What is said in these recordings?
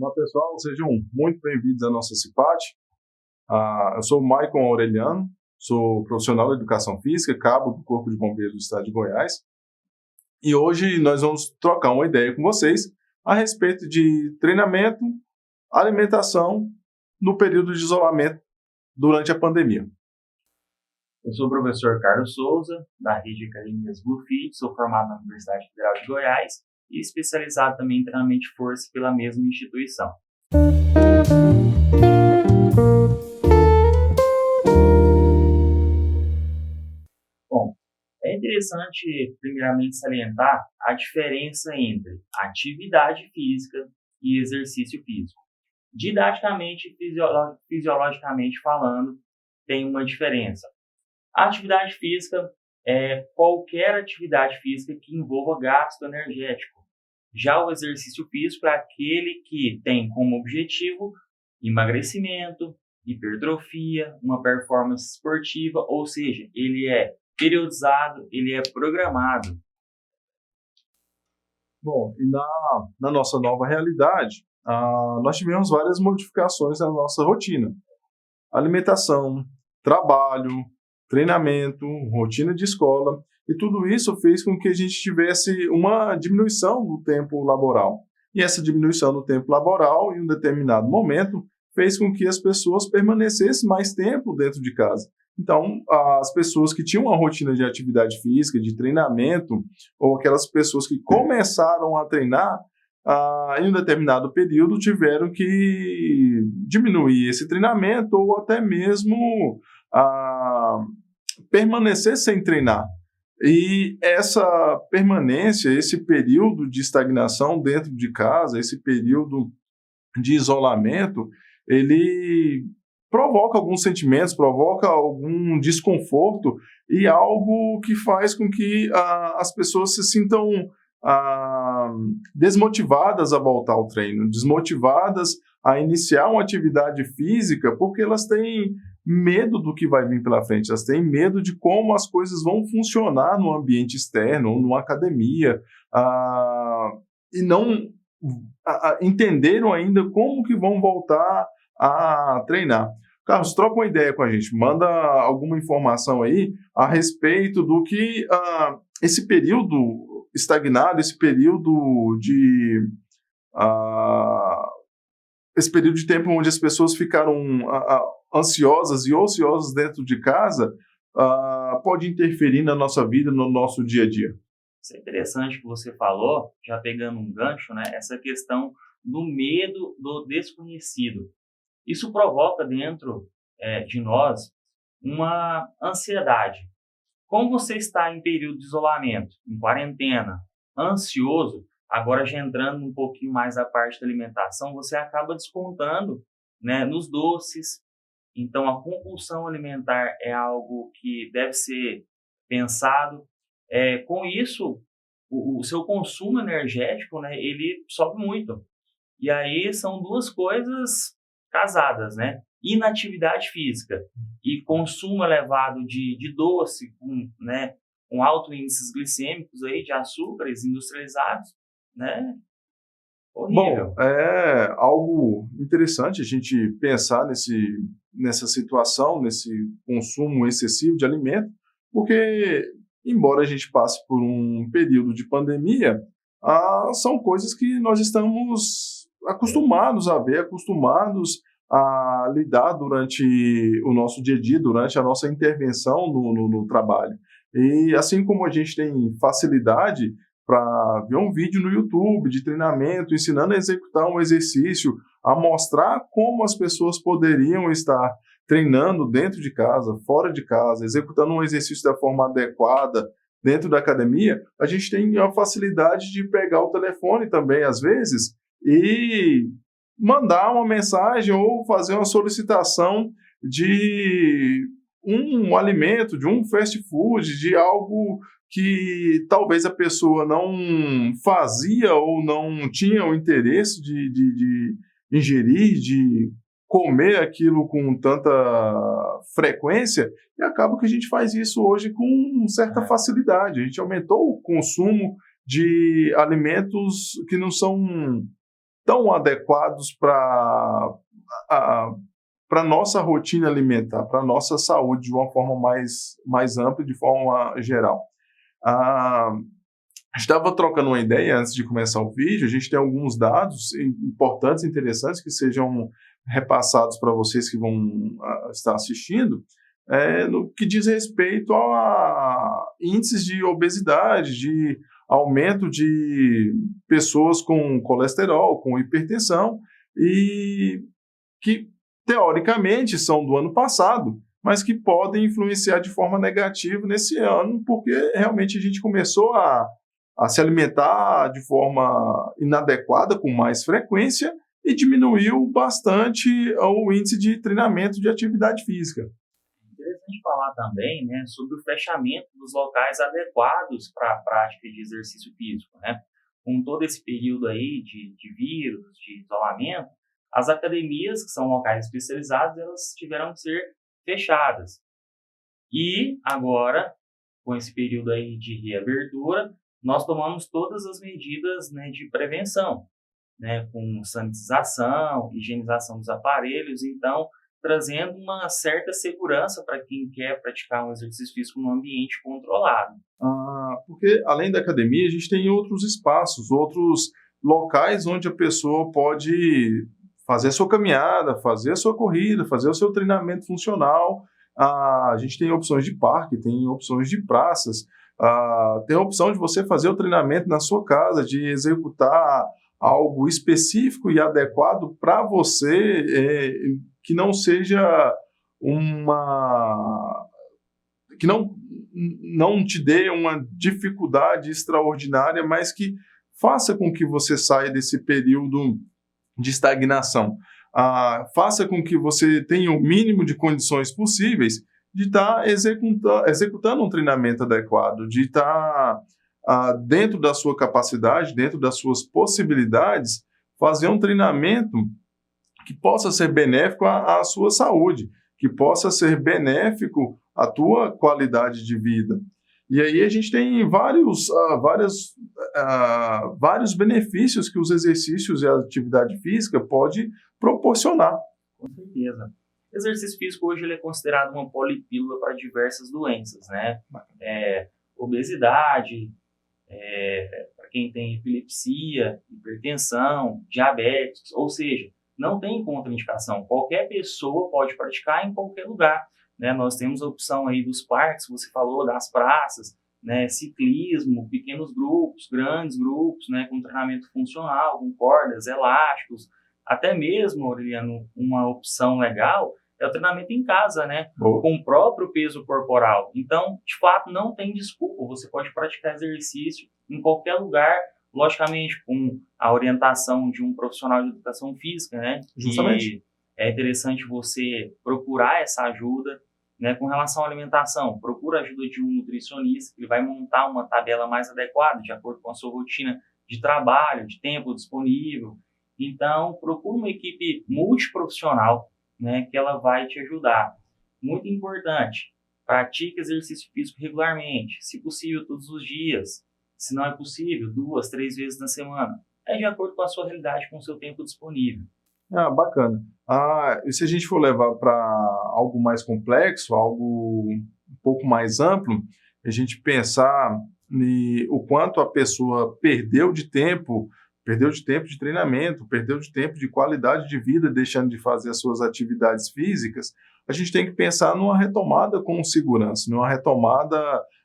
Olá pessoal, sejam muito bem-vindos à nossa CIPAT. Eu sou o Maicon Aureliano, sou profissional da Educação Física, cabo do Corpo de Bombeiros do Estado de Goiás. E hoje nós vamos trocar uma ideia com vocês a respeito de treinamento, alimentação no período de isolamento durante a pandemia. Eu sou o professor Carlos Souza, da rede de academias Bluefit, sou formado na Universidade Federal de Goiás e especializado também em treinamento de força pela mesma instituição. Bom, é interessante primeiramente salientar a diferença entre atividade física e exercício físico. Didaticamente e fisiologicamente falando, tem uma diferença. A atividade física é qualquer atividade física que envolva gasto energético. Já o exercício físico é aquele que tem como objetivo emagrecimento, hipertrofia, uma performance esportiva, ou seja, ele é periodizado, ele é programado. Bom, e na nossa nova realidade, nós tivemos várias modificações na nossa rotina. Alimentação, trabalho, treinamento, rotina de escola, e tudo isso fez com que a gente tivesse uma diminuição do tempo laboral. E essa diminuição do tempo laboral, em um determinado momento, fez com que as pessoas permanecessem mais tempo dentro de casa. Então, as pessoas que tinham uma rotina de atividade física, de treinamento, ou aquelas pessoas que começaram a treinar, em um determinado período, tiveram que diminuir esse treinamento ou até mesmo permanecer sem treinar. E essa permanência, esse período de estagnação dentro de casa, esse período de isolamento, ele provoca alguns sentimentos, provoca algum desconforto e algo que faz com que as pessoas se sintam desmotivadas a voltar ao treino, desmotivadas a iniciar uma atividade física, porque elas têm medo do que vai vir pela frente, elas têm medo de como as coisas vão funcionar no ambiente externo, ou numa academia, e não entenderam ainda como que vão voltar a treinar. Carlos, troca uma ideia com a gente, manda alguma informação aí a respeito do que esse período estagnado, esse período de tempo onde as pessoas ficaram ansiosas e ociosas dentro de casa, pode interferir na nossa vida, no nosso dia a dia. Isso é interessante que você falou, já pegando um gancho, né? Essa questão do medo do desconhecido. Isso provoca dentro de nós uma ansiedade. Como você está em período de isolamento, em quarentena, ansioso, agora já entrando um pouquinho mais a parte da alimentação, você acaba descontando, né, nos doces. Então, a compulsão alimentar é algo que deve ser pensado. Com isso, o seu consumo energético, né, ele sobe muito. E aí são duas coisas casadas, né? Inatividade física e consumo elevado de doce, com alto índices glicêmicos aí, de açúcares industrializados, né? Horrível. Bom, é algo interessante a gente pensar nessa situação, nesse consumo excessivo de alimento, porque, embora a gente passe por um período de pandemia, são coisas que nós estamos acostumados a ver, acostumados a lidar durante o nosso dia a dia, durante a nossa intervenção no trabalho. E assim como a gente tem facilidade para ver um vídeo no YouTube de treinamento, ensinando a executar um exercício, a mostrar como as pessoas poderiam estar treinando dentro de casa, fora de casa, executando um exercício da forma adequada dentro da academia, a gente tem a facilidade de pegar o telefone também, às vezes, e mandar uma mensagem ou fazer uma solicitação de um alimento, de um fast food, de algo que talvez a pessoa não fazia ou não tinha o interesse de ingerir, de comer aquilo com tanta frequência, e acaba que a gente faz isso hoje com certa facilidade. A gente aumentou o consumo de alimentos que não são tão adequados para a nossa rotina alimentar, para a nossa saúde de uma forma mais ampla, de forma geral. Estava trocando uma ideia antes de começar o vídeo. A gente tem alguns dados importantes, interessantes, que sejam repassados para vocês que vão estar assistindo, no que diz respeito a índices de obesidade, de aumento de pessoas com colesterol, com hipertensão, e que, teoricamente, são do ano passado, mas que podem influenciar de forma negativa nesse ano, porque realmente a gente começou a se alimentar de forma inadequada, com mais frequência, e diminuiu bastante o índice de treinamento de atividade física. Interessante falar também, né, sobre o fechamento dos locais adequados para a prática de exercício físico, né? Com todo esse período aí de vírus, de isolamento, as academias, que são locais especializados, elas tiveram que ser fechadas. E agora, com esse período aí de reabertura, nós tomamos todas as medidas, né, de prevenção, né, com sanitização, higienização dos aparelhos, então trazendo uma certa segurança para quem quer praticar um exercício físico num ambiente controlado. Porque além da academia, a gente tem outros espaços, outros locais onde a pessoa pode fazer a sua caminhada, fazer a sua corrida, fazer o seu treinamento funcional. A gente tem opções de parque, tem opções de praças, tem a opção de você fazer o treinamento na sua casa, de executar algo específico e adequado para você, que não seja que não te dê uma dificuldade extraordinária, mas que faça com que você saia desse período de estagnação. Faça com que você tenha o mínimo de condições possíveis de estar executando um treinamento adequado, de estar dentro da sua capacidade, dentro das suas possibilidades, fazer um treinamento que possa ser benéfico à sua saúde, que possa ser benéfico à tua qualidade de vida. E aí a gente tem vários benefícios que os exercícios e a atividade física pode proporcionar. Com certeza. O exercício físico hoje ele é considerado uma polipílula para diversas doenças, né? Obesidade, para quem tem epilepsia, hipertensão, diabetes, ou seja, não tem contraindicação. Qualquer pessoa pode praticar em qualquer lugar, né? Nós temos a opção aí dos parques, você falou, das praças, né? Ciclismo, pequenos grupos, grandes grupos, né? Com treinamento funcional, com cordas, elásticos, até mesmo, Aureliano, uma opção legal é o treinamento em casa, né? Com o próprio peso corporal. Então, de fato, não tem desculpa. Você pode praticar exercício em qualquer lugar, logicamente, com a orientação de um profissional de educação física, né? Justamente. E é interessante você procurar essa ajuda, né? Com relação à alimentação, procura a ajuda de um nutricionista, que ele vai montar uma tabela mais adequada, de acordo com a sua rotina de trabalho, de tempo disponível. Então, procura uma equipe multiprofissional, né, que ela vai te ajudar. Muito importante, pratique exercício físico regularmente, se possível todos os dias. Se não é possível, 2, 3 vezes na semana. É de acordo com a sua realidade, com o seu tempo disponível. Bacana. E se a gente for levar para algo mais complexo, algo um pouco mais amplo, a gente pensar o quanto a pessoa perdeu de tempo de treinamento, perdeu de tempo de qualidade de vida, deixando de fazer as suas atividades físicas, a gente tem que pensar numa retomada com segurança, numa retomada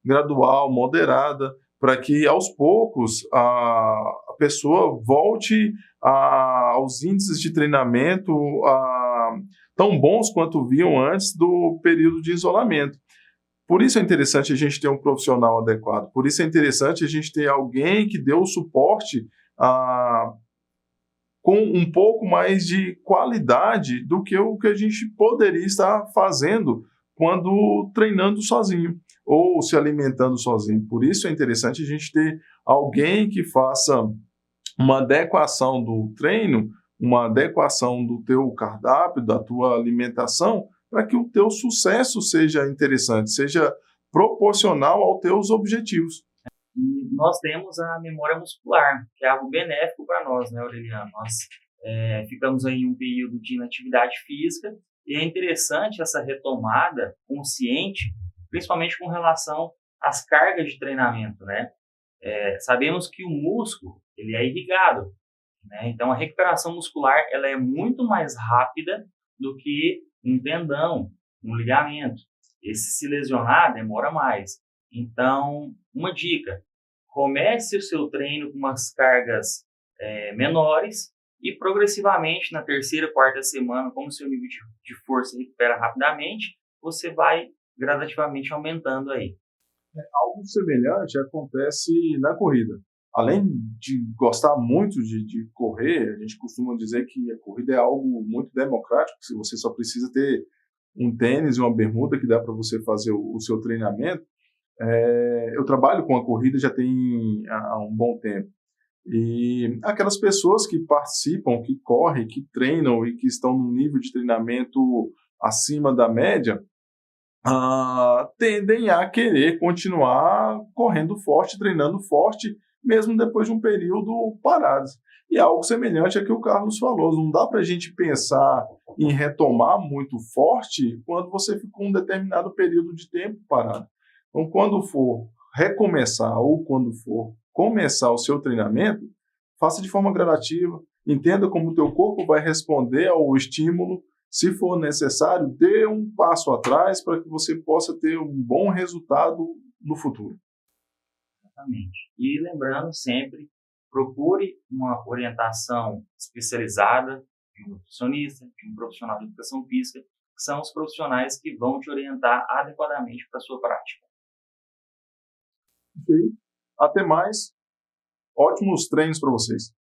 gradual, moderada, para que aos poucos a pessoa volte aos índices de treinamento tão bons quanto viam antes do período de isolamento. Por isso é interessante a gente ter um profissional adequado, por isso é interessante a gente ter alguém que dê o suporte com um pouco mais de qualidade do que o que a gente poderia estar fazendo quando treinando sozinho ou se alimentando sozinho. Por isso é interessante a gente ter alguém que faça uma adequação do treino, uma adequação do teu cardápio, da tua alimentação, para que o teu sucesso seja interessante, seja proporcional aos teus objetivos. E nós temos a memória muscular, que é algo benéfico para nós, né, Aureliano? Nós ficamos aí um período de inatividade física e é interessante essa retomada consciente, principalmente com relação às cargas de treinamento, né? Sabemos que o músculo ele é irrigado, né? Então a recuperação muscular ela é muito mais rápida do que um tendão, um ligamento. Esse se lesionar demora mais. Então, uma dica: comece o seu treino com umas cargas menores e progressivamente na terceira, quarta semana, como o seu nível de força recupera rapidamente, você vai gradativamente aumentando aí. Algo semelhante acontece na corrida. Além de gostar muito de correr, a gente costuma dizer que a corrida é algo muito democrático, se você só precisa ter um tênis e uma bermuda que dá para você fazer o seu treinamento. Eu trabalho com a corrida já tem há um bom tempo. E aquelas pessoas que participam, que correm, que treinam e que estão num nível de treinamento acima da média, tendem a querer continuar correndo forte, treinando forte, mesmo depois de um período parados. E é algo semelhante ao que o Carlos falou. Não dá para a gente pensar em retomar muito forte quando você ficou um determinado período de tempo parado. Então, quando for recomeçar ou quando for começar o seu treinamento, faça de forma gradativa, entenda como o teu corpo vai responder ao estímulo. Se for necessário, dê um passo atrás para que você possa ter um bom resultado no futuro. Exatamente. E lembrando sempre, procure uma orientação especializada de um nutricionista, de um profissional de educação física, que são os profissionais que vão te orientar adequadamente para a sua prática. Ok? Até mais. Ótimos treinos para vocês.